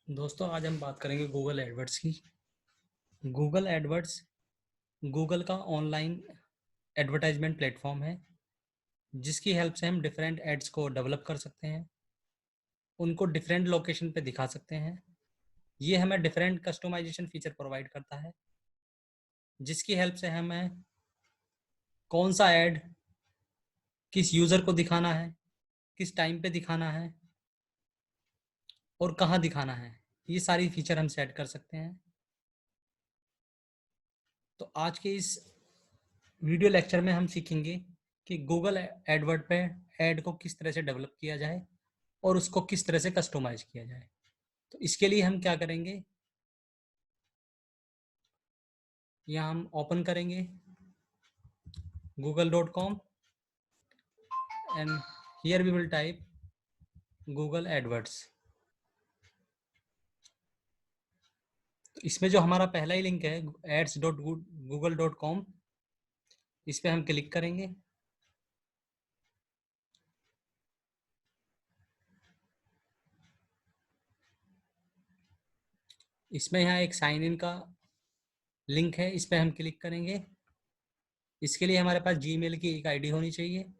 दोस्तों आज हम बात करेंगे गूगल एडवर्ड्स की। गूगल एडवर्ड्स गूगल का ऑनलाइन एडवर्टाइजमेंट प्लेटफॉर्म है जिसकी हेल्प से हम डिफरेंट एड्स को डेवलप कर सकते हैं, उनको डिफरेंट लोकेशन पे दिखा सकते हैं। ये हमें डिफरेंट कस्टमाइजेशन फीचर प्रोवाइड करता है जिसकी हेल्प से हमें कौन सा ऐड किस यूज़र को दिखाना है, किस टाइम पे दिखाना है और कहाँ दिखाना है, ये सारी फीचर हम सेट कर सकते हैं। तो आज के इस वीडियो लेक्चर में हम सीखेंगे कि गूगल एडवर्ड पे ऐड को किस तरह से डेवलप किया जाए और उसको किस तरह से कस्टमाइज किया जाए। तो इसके लिए हम क्या करेंगे, यहाँ हम ओपन करेंगे google.com and here we will type Google AdWords. तो इसमें जो हमारा पहला ही लिंक है ads.google.com, इस पर हम क्लिक करेंगे। इसमें यहाँ एक साइन इन का लिंक है, इस पर हम क्लिक करेंगे। इसके लिए हमारे पास जीमेल की एक आईडी होनी चाहिए।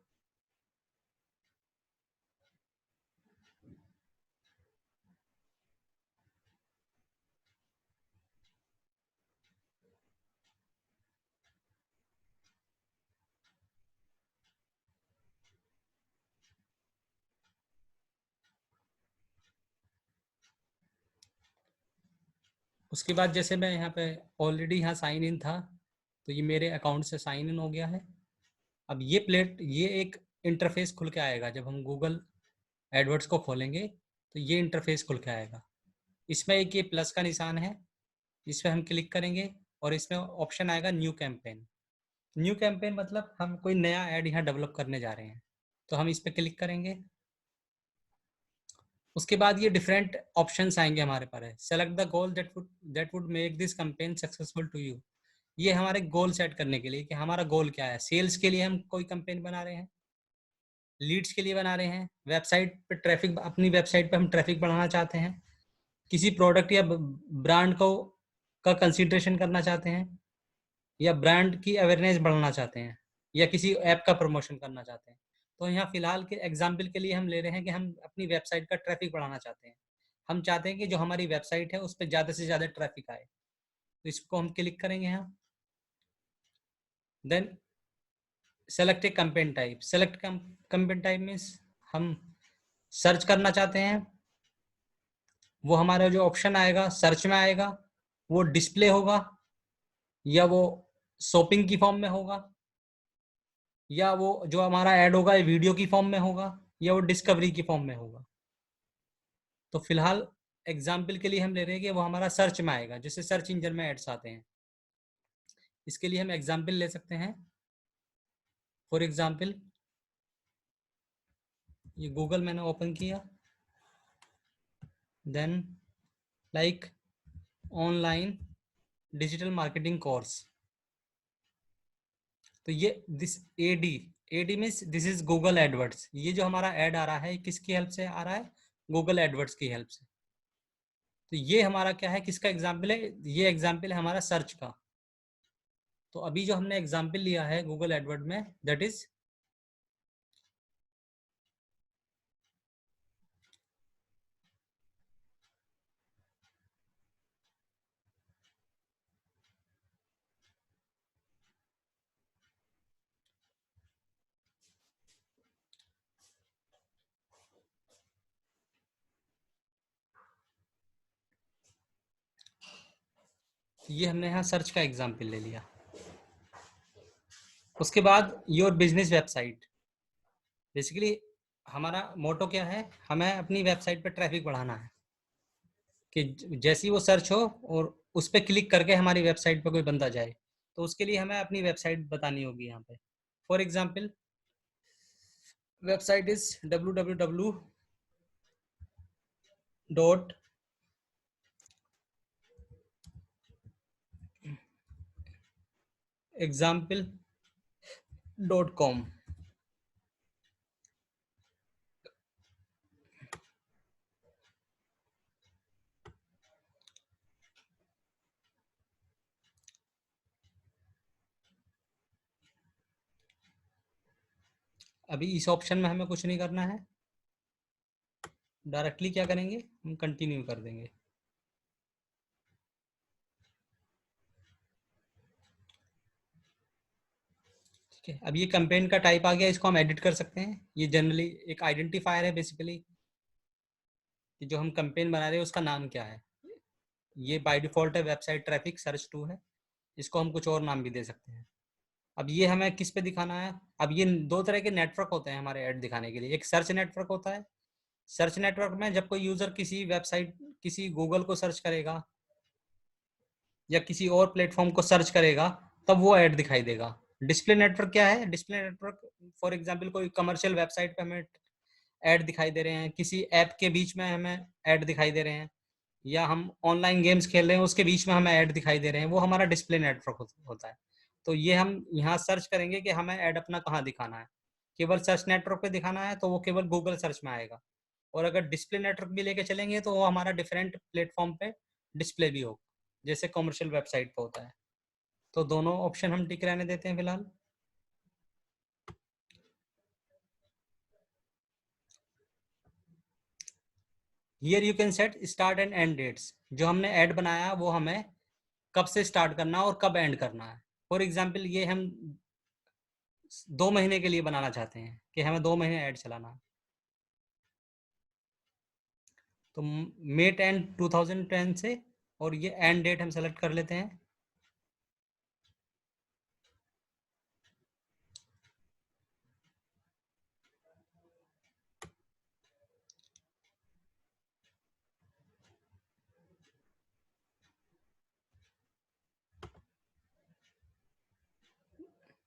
उसके बाद जैसे मैं यहाँ पे ऑलरेडी यहाँ साइन इन था, तो ये मेरे अकाउंट से साइन इन हो गया है। अब ये एक इंटरफेस खुल के आएगा। जब हम गूगल एडवर्ड्स को खोलेंगे तो ये इंटरफेस खुल के आएगा। इसमें एक ये प्लस का निशान है, इस पर हम क्लिक करेंगे और इसमें ऑप्शन आएगा न्यू कैंपेन। न्यू कैंपेन मतलब हम कोई नया ऐड यहाँ डेवलप करने जा रहे हैं, तो हम इस पर क्लिक करेंगे। उसके बाद ये डिफरेंट ऑप्शंस आएंगे हमारे पास है। Select the goal that would make this campaign successful to you. ये हमारे गोल सेट करने के लिए कि हमारा गोल क्या है। सेल्स के लिए हम कोई कैंपेन बना रहे हैं, लीड्स के लिए बना रहे हैं, वेबसाइट पे ट्रैफिक, अपनी वेबसाइट पे हम ट्रैफिक बढ़ाना चाहते हैं, किसी प्रोडक्ट या ब्रांड को का कंसिडरेशन करना चाहते हैं, या ब्रांड की अवेयरनेस बढ़ाना चाहते हैं, या किसी ऐप का प्रमोशन करना चाहते हैं। तो यहाँ फिलहाल के एग्जाम्पल के लिए हम ले रहे हैं कि हम अपनी वेबसाइट का ट्रैफिक बढ़ाना चाहते हैं। हम चाहते हैं कि जो हमारी वेबसाइट है उस पर ज़्यादा से ज़्यादा ट्रैफिक आए, तो इसको हम क्लिक करेंगे यहाँ। Then select a campaign type. Select campaign type means हम सर्च करना चाहते हैं, वो हमारा जो ऑप्शन आएगा सर्च में आएगा, वो डिस्प्ले होगा, या वो शॉपिंग की फॉर्म में होगा, या वो जो हमारा ऐड होगा वीडियो की फॉर्म में होगा, या वो डिस्कवरी की फॉर्म में होगा। तो फिलहाल एग्जाम्पल के लिए हम ले रहे हैं कि वो हमारा सर्च में आएगा, जैसे सर्च इंजन में एड्स आते हैं। इसके लिए हम एग्जाम्पल ले सकते हैं। फॉर एग्जाम्पल ये गूगल मैंने ओपन किया, then like online digital marketing course. तो ये this ad ad means this is Google AdWords. ये जो हमारा ऐड आ रहा है किसकी हेल्प से आ रहा है, गूगल एडवर्ड्स की हेल्प से। तो ये हमारा क्या है, किसका एग्जाम्पल है, ये एग्जाम्पल है हमारा सर्च का। तो अभी जो हमने एग्जाम्पल लिया है गूगल एडवर्ड में, दैट इज ये हमने यहाँ सर्च का एग्जाम्पल ले लिया। उसके बाद योर बिजनेस वेबसाइट। बेसिकली हमारा मोटो क्या है, हमें अपनी वेबसाइट पर ट्रैफिक बढ़ाना है कि जैसी वो सर्च हो और उस पर क्लिक करके हमारी वेबसाइट पर कोई बंदा जाए, तो उसके लिए हमें अपनी वेबसाइट बतानी होगी यहाँ पे। For example website is www.example.com। अभी इस ऑप्शन में हमें कुछ नहीं करना है, डायरेक्टली क्या करेंगे, हम कंटिन्यू कर देंगे। ठीक है, अब ये कैंपेन का टाइप आ गया, इसको हम एडिट कर सकते हैं। ये जनरली एक आइडेंटिफायर है बेसिकली, कि जो हम कैंपेन बना रहे हैं उसका नाम क्या है। ये बाय डिफॉल्ट है वेबसाइट ट्रैफिक सर्च टू है, इसको हम कुछ और नाम भी दे सकते हैं। अब ये हमें किस पे दिखाना है, अब ये दो तरह के नेटवर्क होते हैं हमारे ऐड दिखाने के लिए। एक सर्च नेटवर्क होता है, सर्च नेटवर्क में जब कोई यूजर किसी वेबसाइट, किसी गूगल को सर्च करेगा या किसी और प्लेटफॉर्म को सर्च करेगा, तब वो ऐड दिखाई देगा। डिस्प्ले नेटवर्क क्या है, डिस्प्ले नेटवर्क फॉर एग्जांपल कोई कमर्शियल वेबसाइट पे हमें ऐड दिखाई दे रहे हैं, किसी ऐप के बीच में हमें ऐड दिखाई दे रहे हैं, या हम ऑनलाइन गेम्स खेल रहे हैं उसके बीच में हमें ऐड दिखाई दे रहे हैं, वो हमारा डिस्प्ले नेटवर्क होता है। तो ये हम यहाँ सर्च करेंगे कि हमें ऐड अपना कहाँ दिखाना है। केवल सर्च नेटवर्क पे दिखाना है तो वो केवल गूगल सर्च में आएगा, और अगर डिस्प्ले नेटवर्क भी लेके चलेंगे तो वो हमारा डिफरेंट प्लेटफॉर्म पे डिस्प्ले भी होगा, जैसे कमर्शियल वेबसाइट पे होता है। तो दोनों ऑप्शन हम टिक रहने देते हैं फिलहाल। Here you can set start and end dates. जो हमने ऐड बनाया वो हमें कब से स्टार्ट करना है और कब एंड करना है। फॉर एग्जाम्पल ये हम 2 महीने के लिए बनाना चाहते हैं कि हमें 2 महीने ऐड चलाना है, तो मेट एंड 2010 से, और ये एंड डेट हम सेलेक्ट कर लेते हैं।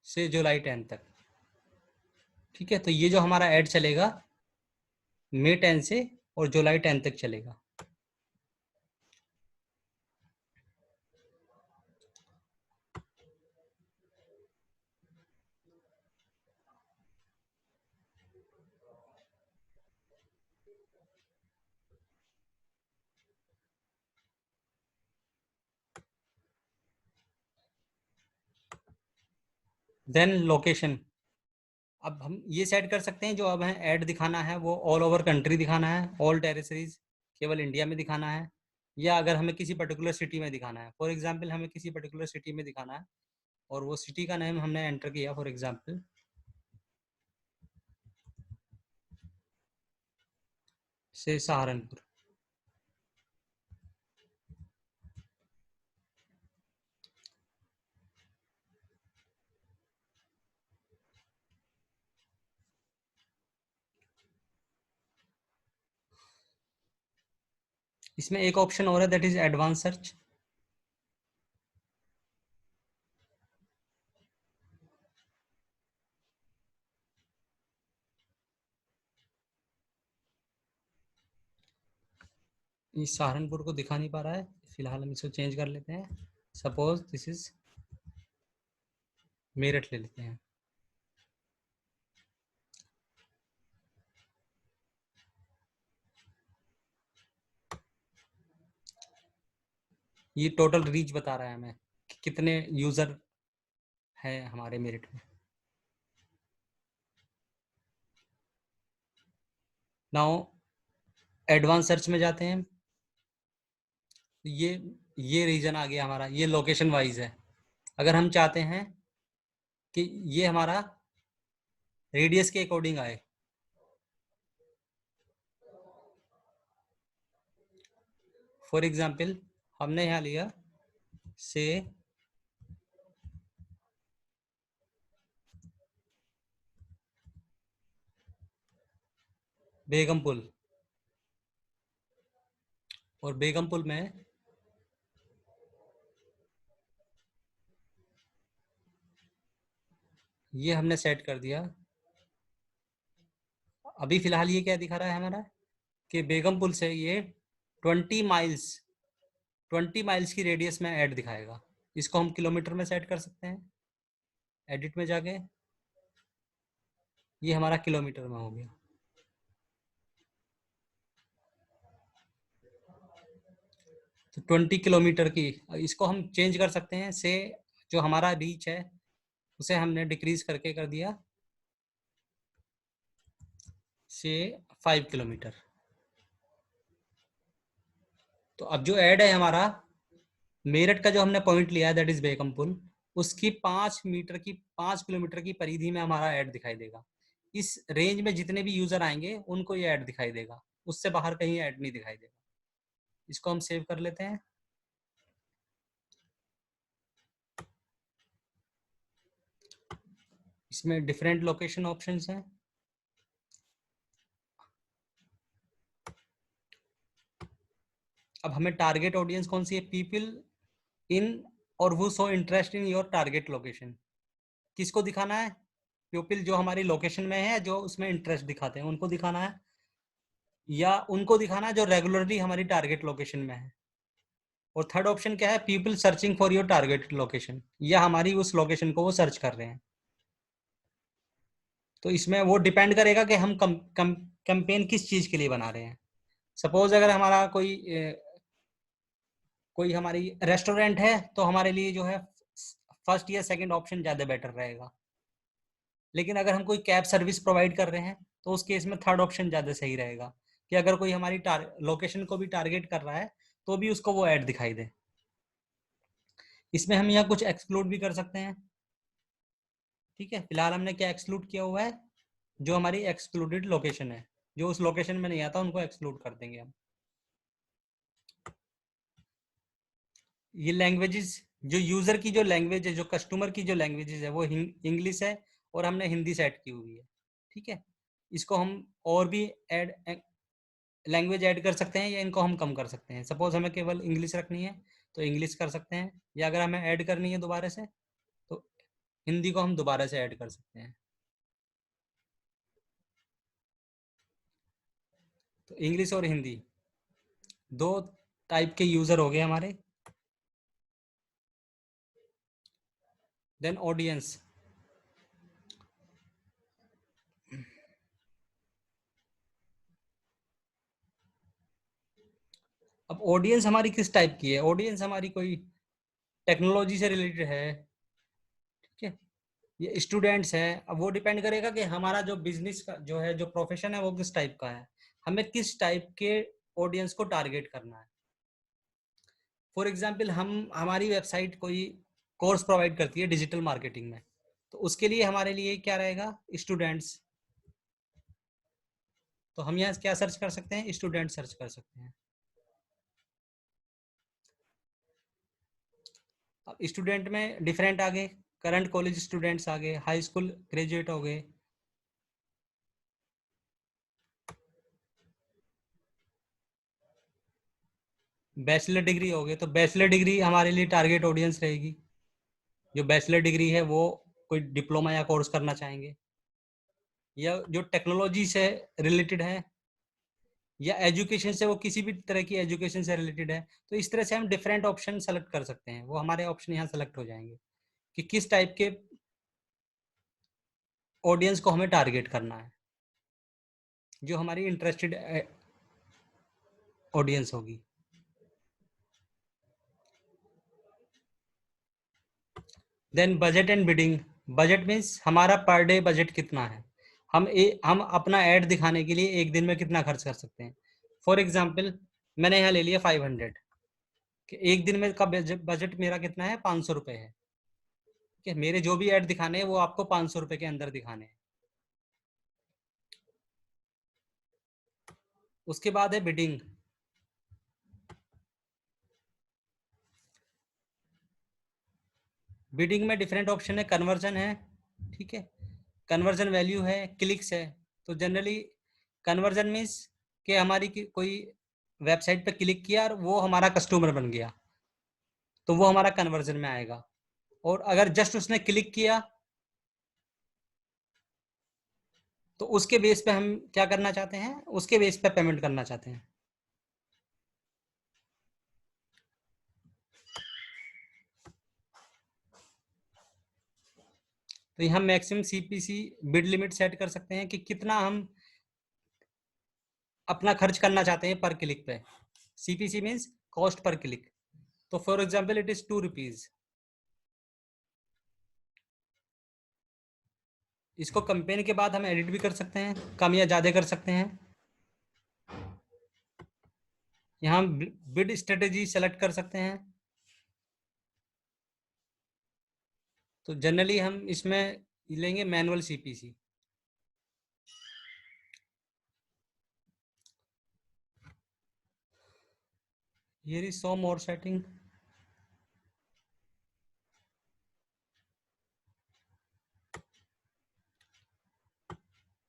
से जुलाई 10 तक। ठीक है, तो ये जो हमारा ऐड चलेगा May 10 से और July 10 तक चलेगा। देन लोकेशन, अब हम ये सेट कर सकते हैं, जो अब हमें ऐड दिखाना है वो ऑल ओवर कंट्री दिखाना है, ऑल टेरिटरीज, केवल इंडिया में दिखाना है, या अगर हमें किसी पर्टिकुलर सिटी में दिखाना है। फॉर एग्जांपल हमें किसी पर्टिकुलर सिटी में दिखाना है, और वो सिटी का नेम हमने एंटर किया, फॉर एग्जांपल से सहारनपुर। इसमें एक ऑप्शन और है, दैट इज एडवांस सर्च। इस सहारनपुर को दिखा नहीं पा रहा है, फिलहाल हम इसको चेंज कर लेते हैं। सपोज दिस इज मेरठ ले लेते हैं। ये टोटल रीच बता रहा है हमें कि कितने यूजर है हमारे मेरिट में। नाउ एडवांस सर्च में जाते हैं। ये रीजन आ गया हमारा, ये लोकेशन वाइज है। अगर हम चाहते हैं कि ये हमारा रेडियस के अकॉर्डिंग आए, फॉर एग्जांपल हमने यहाँ लिया से बेगमपुल, और बेगमपुल में ये हमने सेट कर दिया। अभी फिलहाल ये क्या दिखा रहा है हमारा, कि बेगमपुल से ये 20 माइल्स, 20 माइल्स की रेडियस में ऐड दिखाएगा। इसको हम किलोमीटर में सेट कर सकते हैं, एडिट में जाके ये हमारा किलोमीटर में हो गया। तो 20 किलोमीटर की, इसको हम चेंज कर सकते हैं से, जो हमारा रीच है उसे हमने डिक्रीज करके कर दिया से 5 किलोमीटर। तो अब जो ऐड है हमारा, मेरठ का जो हमने पॉइंट लिया है दैट इज बेगम पुल, उसकी 5 किलोमीटर की परिधि में हमारा ऐड दिखाई देगा। इस रेंज में जितने भी यूजर आएंगे उनको ये ऐड दिखाई देगा, उससे बाहर कहीं ऐड नहीं दिखाई देगा। इसको हम सेव कर लेते हैं। इसमें डिफरेंट लोकेशन ऑप्शंस हैं। अब हमें टारगेट ऑडियंस कौन सी है? पीपल इन और वो show interest in your target location. किसको दिखाना है? पीपल जो हमारी लोकेशन में है, जो उसमें इंटरेस्ट दिखाते हैं, उनको दिखाना है, या उनको दिखाना है जो रेगुलरली हमारी टारगेट लोकेशन में है। और थर्ड ऑप्शन क्या है? People searching for your target location, या हमारी उस लोकेशन को वो सर्च कर रहे हैं। तो इसमें वो डिपेंड करेगा कि हम कैंपेन किस चीज के लिए बना रहे हैं। सपोज अगर हमारा कोई हमारी रेस्टोरेंट है, तो हमारे लिए जो है फर्स्ट या सेकंड ऑप्शन ज्यादा बेटर रहेगा। लेकिन अगर हम कोई कैब सर्विस प्रोवाइड कर रहे हैं, तो उस केस में थर्ड ऑप्शन ज्यादा सही रहेगा, कि अगर कोई हमारी लोकेशन को भी टारगेट कर रहा है तो भी उसको वो ऐड दिखाई दे। इसमें हम यहाँ कुछ एक्सक्लूड भी कर सकते हैं। ठीक है, फिलहाल हमने क्या एक्सक्लूड किया हुआ है? जो हमारी एक्सक्लूडेड लोकेशन है, जो उस लोकेशन में नहीं आता उनको एक्सक्लूड कर देंगे हम। ये लैंग्वेजेस, जो यूजर की जो लैंग्वेज है, जो कस्टमर की जो लैंग्वेजेस है, वो इंग्लिश है और हमने हिंदी सेट की हुई है। ठीक है, इसको हम और भी ऐड लैंग्वेज ऐड कर सकते हैं, या इनको हम कम कर सकते हैं। सपोज हमें केवल इंग्लिश रखनी है तो इंग्लिश कर सकते हैं, या अगर हमें ऐड करनी है दोबारा से, तो हिंदी को हम दोबारा से ऐड कर सकते हैं। तो इंग्लिश और हिंदी दो टाइप के यूजर हो गए हमारे। Then audience. अब ऑडियंस हमारी किस टाइप की है? ऑडियंस हमारी कोई टेक्नोलॉजी से रिलेटेड है, ठीक है, ये स्टूडेंट्स हैं। अब वो डिपेंड करेगा कि हमारा जो बिजनेस का जो है, जो प्रोफेशन है, वो किस टाइप का है, हमें किस टाइप के ऑडियंस को टारगेट करना है। फॉर एग्जाम्पल, हम हमारी वेबसाइट कोई कोर्स प्रोवाइड करती है डिजिटल मार्केटिंग में, तो उसके लिए हमारे लिए क्या रहेगा? स्टूडेंट्स। तो हम यहाँ क्या सर्च कर सकते हैं? स्टूडेंट सर्च कर सकते हैं। अब स्टूडेंट में डिफरेंट आ गए, करंट कॉलेज स्टूडेंट्स आ गए, हाई स्कूल ग्रेजुएट हो गए, बैचलर डिग्री हो गए। तो बैचलर डिग्री हमारे लिए टारगेट ऑडियंस रहेगी। जो बैचलर डिग्री है वो कोई डिप्लोमा या कोर्स करना चाहेंगे, या जो टेक्नोलॉजी से रिलेटेड है, या एजुकेशन से, वो किसी भी तरह की एजुकेशन से रिलेटेड है। तो इस तरह से हम डिफरेंट ऑप्शन सेलेक्ट कर सकते हैं, वो हमारे ऑप्शन यहाँ सेलेक्ट हो जाएंगे कि किस टाइप के ऑडियंस को हमें टारगेट करना है, जो हमारी इंटरेस्टेड ऑडियंस होगी। Then budget and bidding. Budget means हमारा पर डे बजट कितना है, हम अपना ऐड दिखाने के लिए एक दिन में कितना खर्च कर सकते हैं। फॉर एग्जाम्पल, मैंने यहाँ ले लिया 500, कि एक दिन में का बजट मेरा कितना है? 500 रुपये है। ठीक है, मेरे जो भी ऐड दिखाने हैं वो आपको 500 रुपये के अंदर दिखाने हैं। उसके बाद है बिडिंग। बिडिंग में डिफरेंट ऑप्शन है, कन्वर्जन है, ठीक है, कन्वर्जन वैल्यू है, क्लिक्स है। तो जनरली कन्वर्जन मीन्स कि हमारी कोई वेबसाइट पे क्लिक किया और वो हमारा कस्टमर बन गया, तो वो हमारा कन्वर्जन में आएगा। और अगर जस्ट उसने क्लिक किया, तो उसके बेस पे हम क्या करना चाहते हैं? उसके बेस पे पेमेंट करना चाहते हैं। तो यहाँ maximum CPC bid limit set कर सकते हैं कि कितना हम अपना खर्च करना चाहते हैं पर क्लिक पे। CPC means cost per click. तो for example it is 2 rupees. इसको कंपेन के बाद हम एडिट भी कर सकते हैं, कम या ज़्यादा कर सकते हैं। यहाँ बिड स्ट्रेटेजी सेलेक्ट कर सकते हैं। तो जनरली हम इसमें लेंगे manual CPC. Here is so more setting.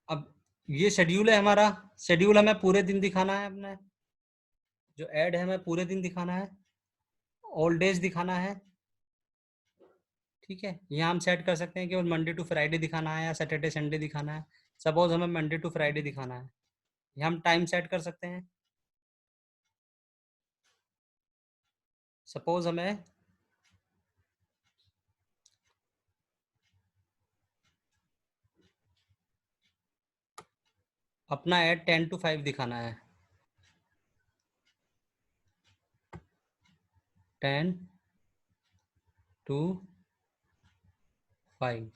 अब ये शेड्यूल है हमारा। शेड्यूल हमें पूरे दिन दिखाना है, अपने जो ऐड है हमें पूरे दिन दिखाना है, ऑल डेज दिखाना है। ठीक है, यहाँ हम सेट कर सकते हैं कि मंडे टू फ्राइडे दिखाना है या सैटरडे संडे दिखाना है। सपोज हमें मंडे टू फ्राइडे दिखाना है, यहाँ हम टाइम सेट कर सकते हैं। सपोज हमें अपना ऐड 10 to 5 दिखाना है। 10 to 5।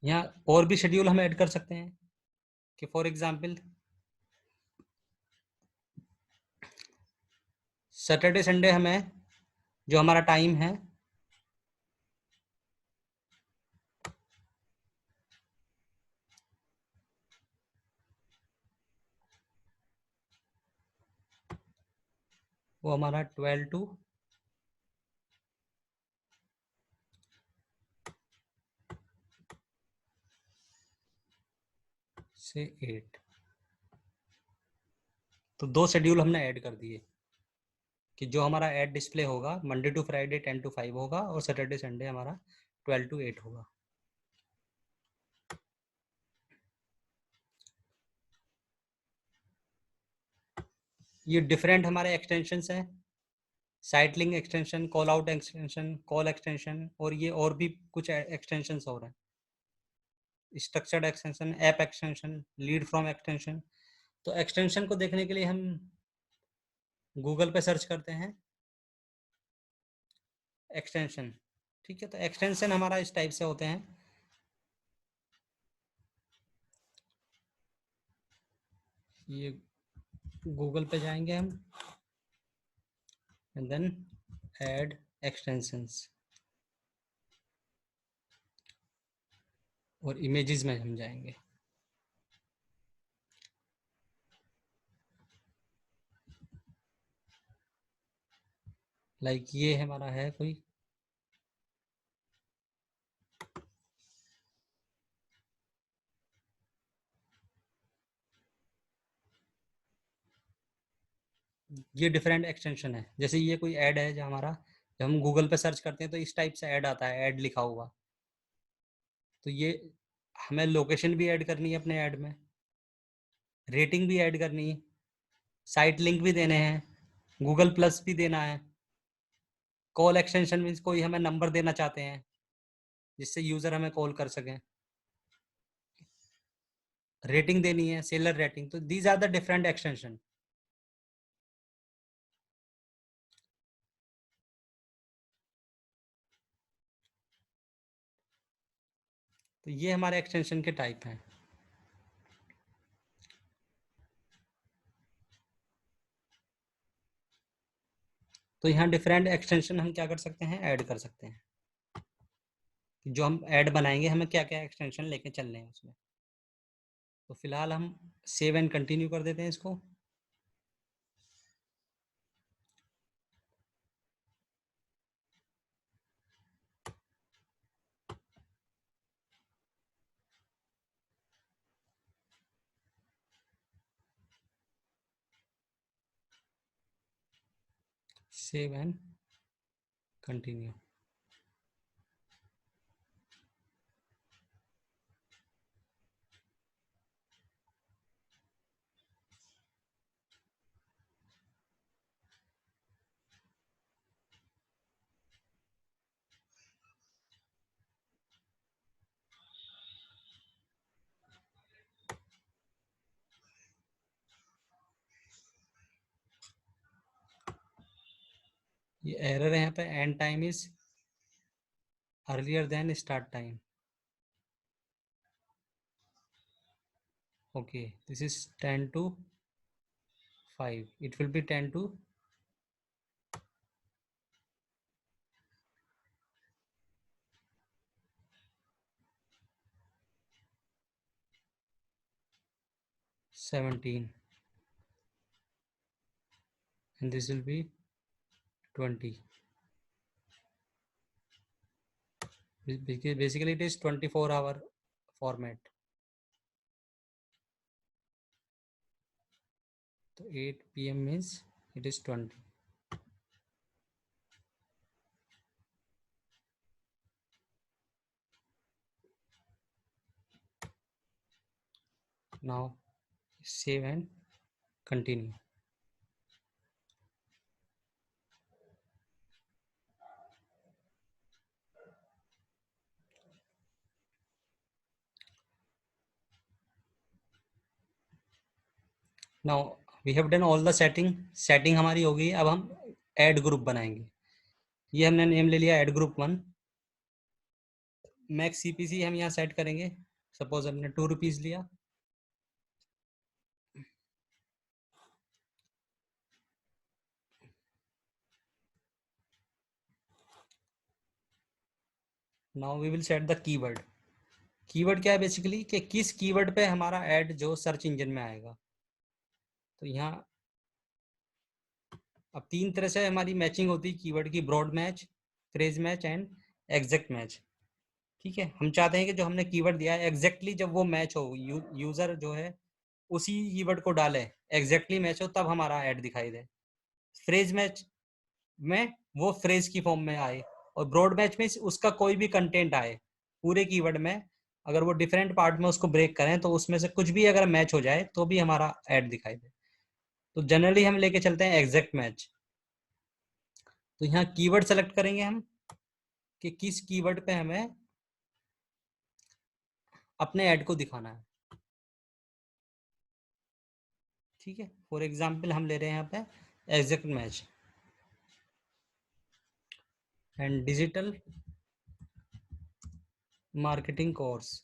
यहाँ और भी शेड्यूल हम ऐड कर सकते हैं कि फॉर एग्जांपल सैटरडे संडे हमें जो हमारा टाइम है वो हमारा 12 से 8। तो 2 शेड्यूल हमने ऐड कर दिए कि जो हमारा ऐड डिस्प्ले होगा मंडे टू फ्राइडे 10 to 5 होगा और सैटरडे संडे हमारा 12 to 8 होगा। ये डिफरेंट हमारे एक्सटेंशंस हैं, site link extension, call out extension, call extension, और ये और भी कुछ एक्सटेंशंस हो रहे हैं, structured extension, app extension, lead from extension. तो एक्सटेंशन को देखने के लिए हम गूगल पे सर्च करते हैं एक्सटेंशन। ठीक है, तो एक्सटेंशन हमारा इस टाइप से होते हैं। ये गूगल पे जाएंगे हम एंड देन ऐड एक्सटेंशंस, और इमेजेस में हम जाएंगे। लाइक ये हमारा है कोई, ये डिफरेंट एक्सटेंशन है। जैसे ये कोई ऐड है जो हमारा, जब हम गूगल पे सर्च करते हैं तो इस टाइप से ऐड आता है, ऐड लिखा हुआ। तो ये हमें लोकेशन भी ऐड करनी है अपने ऐड में, रेटिंग भी ऐड करनी है, साइट लिंक भी देने हैं, गूगल प्लस भी देना है, कॉल एक्सटेंशन मीन्स कोई हमें नंबर देना चाहते हैं जिससे यूज़र हमें कॉल कर सकें, रेटिंग देनी है, सेलर रेटिंग। तो these are the different extension. तो ये हमारे एक्सटेंशन के टाइप हैं। तो यहाँ डिफरेंट एक्सटेंशन हम क्या कर सकते हैं, ऐड कर सकते हैं। जो हम ऐड बनाएंगे हमें क्या क्या एक्सटेंशन लेके चलने हैं उसमें। तो फिलहाल हम सेव एंड कंटिन्यू कर देते हैं इसको। Save and continue. ये एरर है यहाँ पे, end time is earlier than start time. Okay, this is 10 to 5. It will be 10 to 17, and this will be 20. Basically it is 24-hour format. So 8 PM means it is 20. Now save and continue. Now we have done all the setting हमारी हो गई. अब हम add group बनाएंगे. ये हमने name ले लिया ऐड ग्रुप 1. मैक्स सीपीसी हम यहाँ सेट करेंगे. सपोज हमने 2 रुपीज लिया. Now we will set the keyword. Keyword क्या है बेसिकली कि किस कीवर्ड पे हमारा ऐड जो सर्च इंजन में आएगा. तो यहाँ अब 3 तरह से हमारी मैचिंग होती है कीवर्ड की. Broad match, phrase match and exact match. ठीक है, हम चाहते हैं कि जो हमने कीवर्ड दिया है एग्जैक्टली जब वो मैच हो, यूजर जो है उसी कीवर्ड को डाले, एग्जैक्टली मैच हो, तब हमारा ऐड दिखाई दे. फ्रेज मैच में वो फ्रेज की फॉर्म में आए, और ब्रॉड मैच में उसका कोई भी कंटेंट आए पूरे कीवर्ड में. अगर वो डिफरेंट पार्ट में उसको ब्रेक करें तो उसमें से कुछ भी अगर मैच हो जाए तो भी हमारा ऐड दिखाई दे. तो जनरली हम लेके चलते हैं एग्जैक्ट मैच. तो यहाँ कीवर्ड सेलेक्ट करेंगे हम कि किस कीवर्ड पे हमें अपने ऐड को दिखाना है. ठीक है, फॉर एग्जांपल हम ले रहे हैं यहाँ पे exact match and digital marketing course.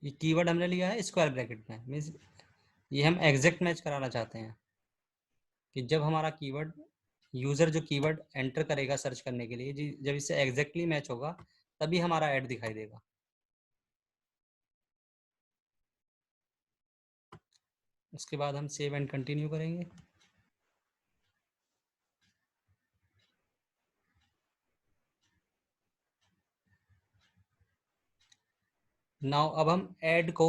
ये कीवर्ड हमने लिया है स्क्वायर ब्रैकेट में, मीन्स ये हम एग्जैक्ट मैच कराना चाहते हैं कि जब हमारा कीवर्ड, यूजर जो कीवर्ड एंटर करेगा सर्च करने के लिए, जब इससे एग्जैक्टली मैच होगा तभी हमारा ऐड दिखाई देगा. उसके बाद हम सेव एंड कंटिन्यू करेंगे. नाउ अब हम ऐड को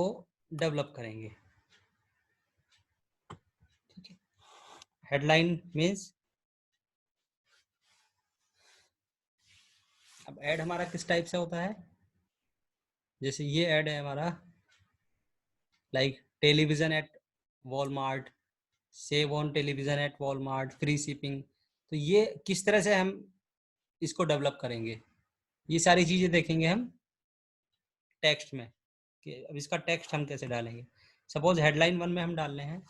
डेवलप करेंगे. ठीक है, हेडलाइन मीन्स अब ऐड हमारा किस टाइप से होता है. जैसे ये ऐड है हमारा, like television at Walmart, save on television at Walmart, free shipping. तो ये किस तरह से हम इसको डेवलप करेंगे, ये सारी चीजें देखेंगे हम टेक्स्ट में कि अब इसका टेक्स्ट हम कैसे डालेंगे. सपोज हेडलाइन 1 में हम डाल रहे हैं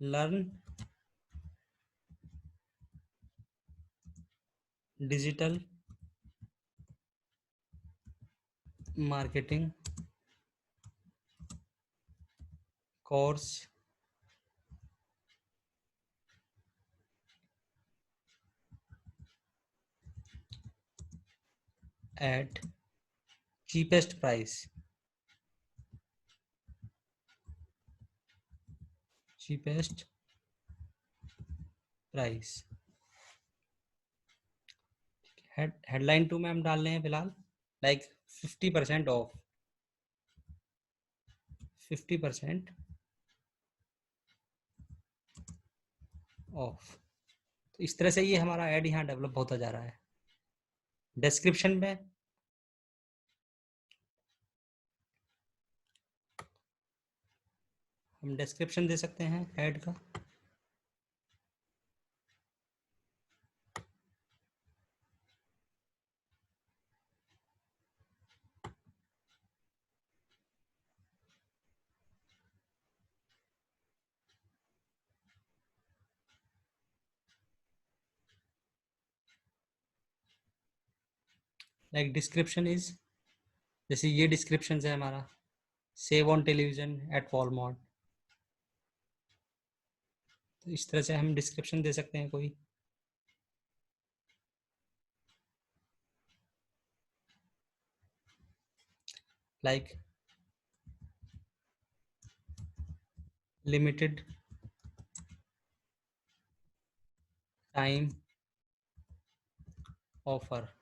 learn digital marketing course eight cheapest price. Cheapest price. Headline 2 में हम डाल रहे हैं फिलहाल लाइक 50% ऑफ, 50% ऑफ. तो इस तरह से ये हमारा ऐड यहाँ डेवलप होता जा रहा है. डिस्क्रिप्शन में हम डिस्क्रिप्शन दे सकते हैं ऐड का। लाइक डिस्क्रिप्शन इज, जैसे ये डिस्क्रिप्शन है हमारा, save on television at Walmart. तो इस तरह से हम डिस्क्रिप्शन दे सकते हैं कोई। Like limited time offer.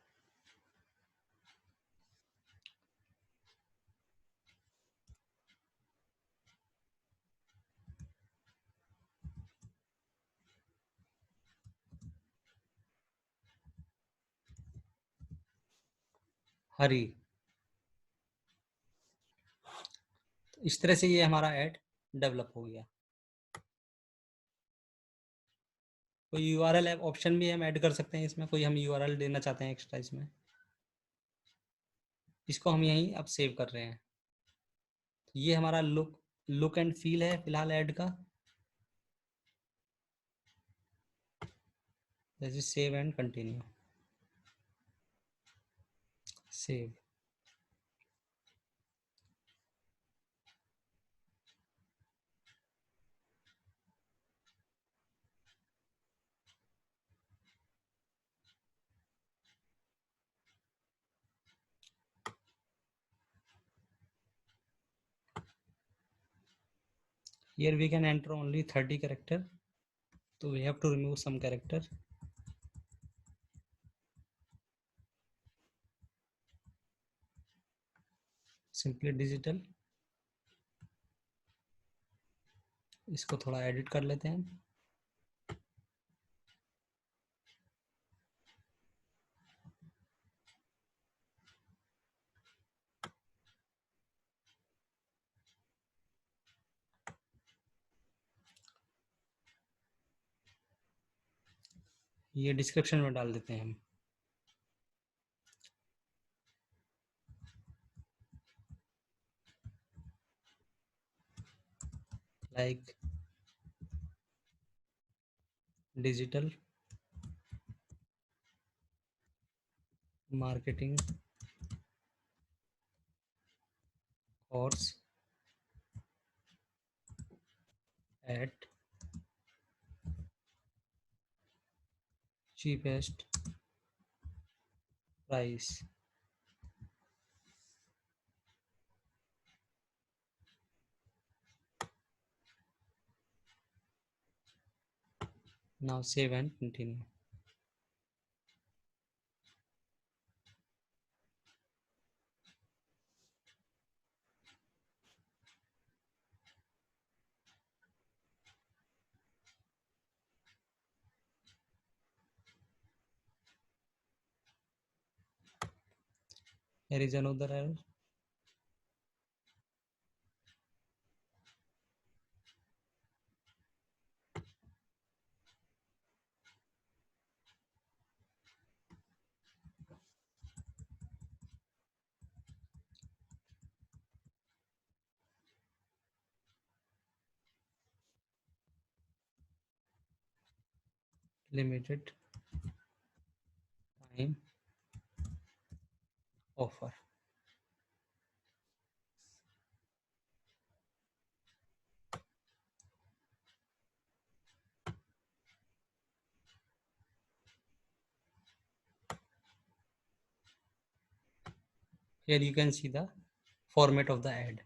Hurry. तो इस तरह से ये हमारा ऐड डेवलप हो गया। कोई यूआरएल ऑप्शन भी हम ऐड कर सकते हैं इसमें, कोई हम यूआरएल देना चाहते हैं एक्स्ट्रा इसमें, इसको हम यहीं अब सेव कर रहे हैं। तो ये हमारा लुक एंड फील है फिलहाल ऐड का। जैसे save and continue. Save. Here we can enter only 30 character, so we have to remove some character. Simply digital, इसको थोड़ा एडिट कर लेते हैं। ये डिस्क्रिप्शन में डाल देते हैं हम। Like digital marketing course eight cheapest price. Now save and continue. There is another error. Limited time offer. Here you can see the format of the ad.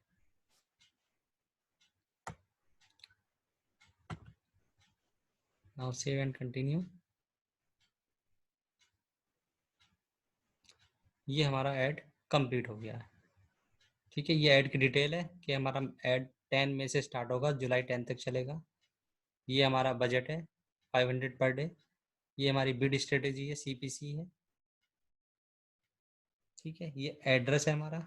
Now save and continue. ये हमारा add complete हो गया है। ठीक है, ये add की detail है कि हमारा ऐड 10 में से स्टार्ट होगा, जुलाई 10 तक चलेगा। ये हमारा बजट है 500 पर डे। ये हमारी बिड स्ट्रेटेजी है, सीपीसी है। ठीक है, ये एड्रेस है हमारा।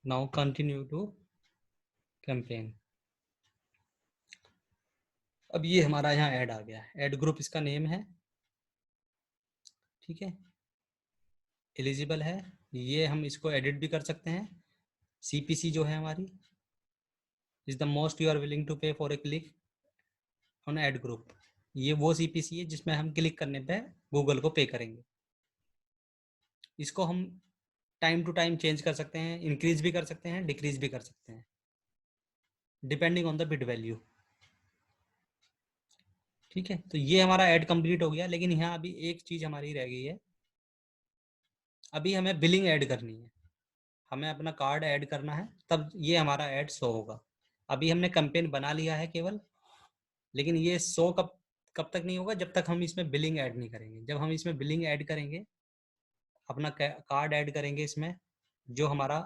Now continue to campaign. अब ये हमारा यहाँ ऐड आ गया, ऐड ग्रुप इसका नेम है, ठीक है, एलिजिबल है। ये हम इसको एडिट भी कर सकते हैं। CPC जो है हमारी, is the most you are willing to pay for a click on ad group. ये वो CPC है जिसमें हम क्लिक करने पे गूगल को पे करेंगे। इसको हम टाइम टू टाइम चेंज कर सकते हैं, इंक्रीज भी कर सकते हैं, डिक्रीज भी कर सकते हैं, depending on the bit value. ठीक है, तो ये हमारा ऐड कंप्लीट हो गया, लेकिन यहाँ अभी एक चीज हमारी रह गई है। अभी हमें बिलिंग ऐड करनी है, हमें अपना कार्ड ऐड करना है, तब ये हमारा ऐड शो होगा। अभी हमने कैंपेन बना लिया है केवल, लेकिन ये शो कब कब तक नहीं होगा, जब तक हम इसमें बिलिंग ऐड नहीं करेंगे। जब हम इसमें बिलिंग ऐड करेंगे, अपना कार्ड ऐड करेंगे इसमें, जो हमारा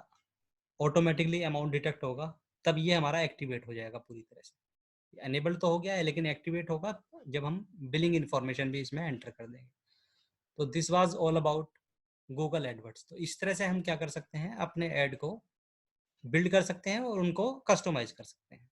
ऑटोमेटिकली अमाउंट डिटेक्ट होगा, तब ये हमारा एक्टिवेट हो जाएगा पूरी तरह से। एनेबल तो हो गया है, लेकिन एक्टिवेट होगा जब हम बिलिंग इन्फॉर्मेशन भी इसमें एंटर कर देंगे। तो this was all about Google AdWords. तो इस तरह से हम क्या कर सकते हैं, अपने ऐड को बिल्ड कर सकते हैं और उनको कस्टमाइज कर सकते हैं।